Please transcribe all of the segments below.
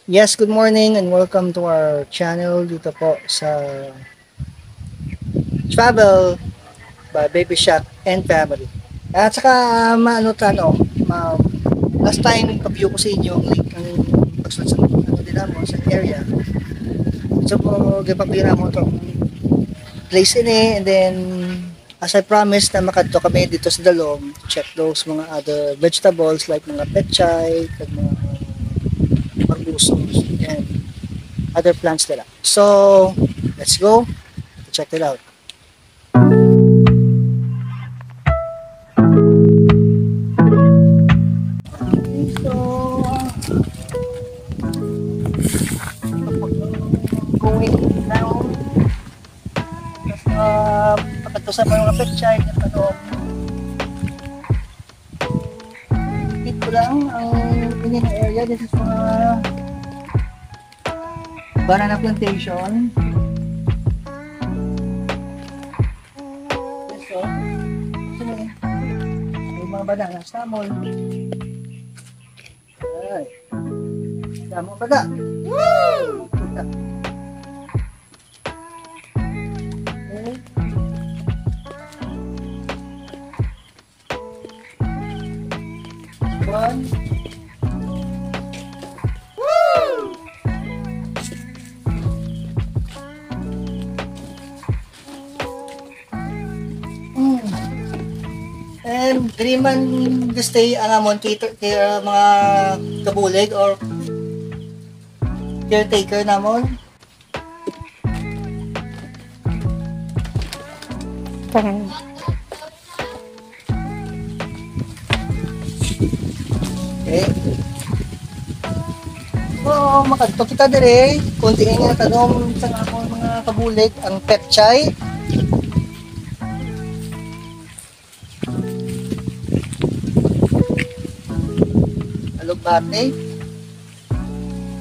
Yes, good morning and welcome to our channel dito po sa Travel by Baby Shack and Family. At saka, last time pa-view ko sa inyo ang link ng pagsunod sa nila mo sa area. So po, gipapira mo itong place ini and then as I promised na makadto kami dito sa Dalom to check those mga other vegetables like mga pechay, mga marbusos and other plants nila. So, let's go to check it out. So, going down pagkatusan pa yung pechay at dito lang ang ini na area. This is mga banana plantation. Yes, so may mga banana samol. Ay, damo ba da? Woo! One. Woo! And dili man stay ang amon Twitter kaya mga kabulig or caretaker namon. Okay. So, makadto kita dire, konti nga tanong sa amon mga kabulig ang pechay. Alugbate.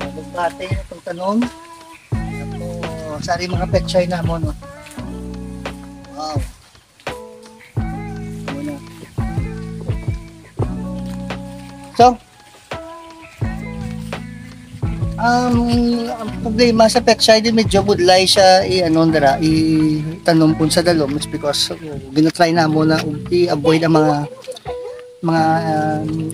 Alugbate itong tanong. Ako, sari mga pechay namon. Wow. Muna. So, ang problema sa pechay din medyo budlay siya itanom po sa Dalom. It's because ginatry na mo na i-avoid ang mga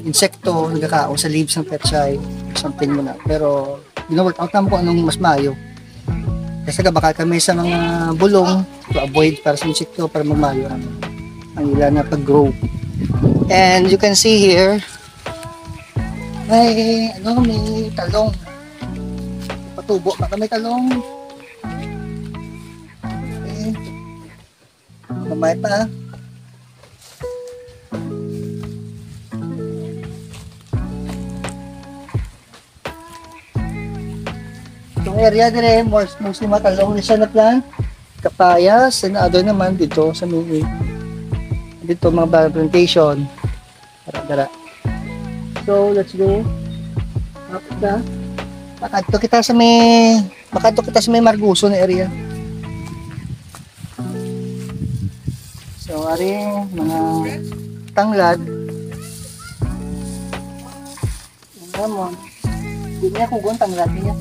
insekto nagkakao sa leaves ng pechay something mo na. Pero gina-work out naman ko anong mas maayo. Kasi baka kami sa mga bulong to avoid para sa insekto para magmayo ang ilan na pag-grow. And you can see here may talong. Patubo pa kami talong. Okay. Mamay pa. Itong area dire, mostly matalong na siya na plant. Kapayas, and other naman dito sa may dito mga plantation. Dara. So, let's go. Makadto kita sa may Marguso na area. So, ari mga tanglad. Ano mo? Hindi niya kung tanglad niya.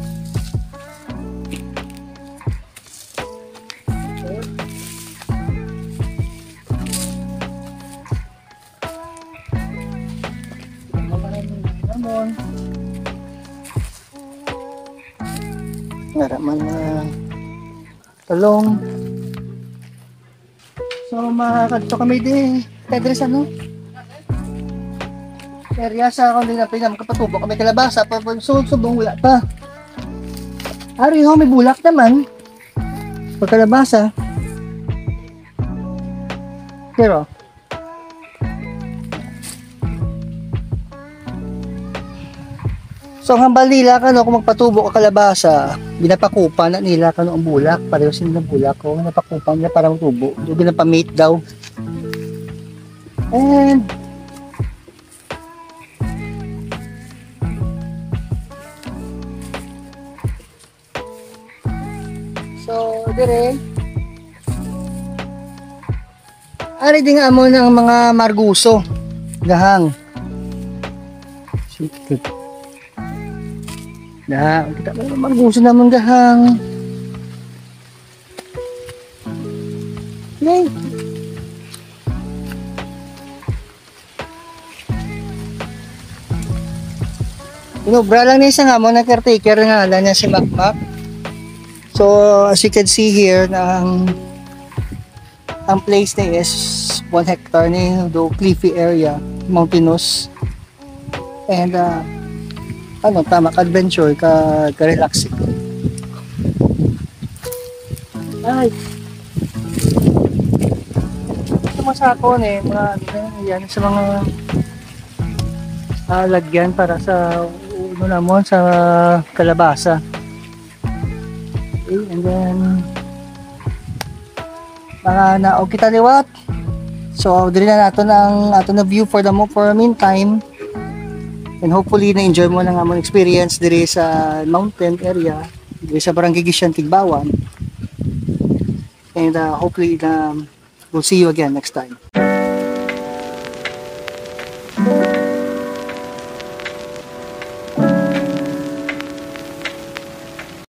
Ngaraman na talong. So makakadto kami di kadres area sa akong dinapin kapatubo kami kalabasa pa subong wala pa. Ari ho may bulak naman pagkalabasa pero so hambal nila kung magpatubo ka kalabasa, binapakupa na nila ang bulak, pareho sila ng bulak ko, napakupa nila para magtubo, yung binapamate daw. And so dire ari din amo ng mga Marguso gahang Na, kita mo naman gusto naman gahang. Yay! Inubra lang niya nga mo na caretaker nga lang niya si Macmac. So as you can see here na ang place niya is 1 hectare ni do cliffy area, mountainous. And tama ka adventure ka relaxing. Ay. Ito masakon mga yan sa mga lagyan para sa namon sa kalabasa. Okay, and then naog kita liwat. So dili na nato na view for the meantime. And hopefully na-enjoy mo na nga mong experience diri sa mountain area, diri sa Barangay Gisyan, Tigbawan. And hopefully we'll see you again next time.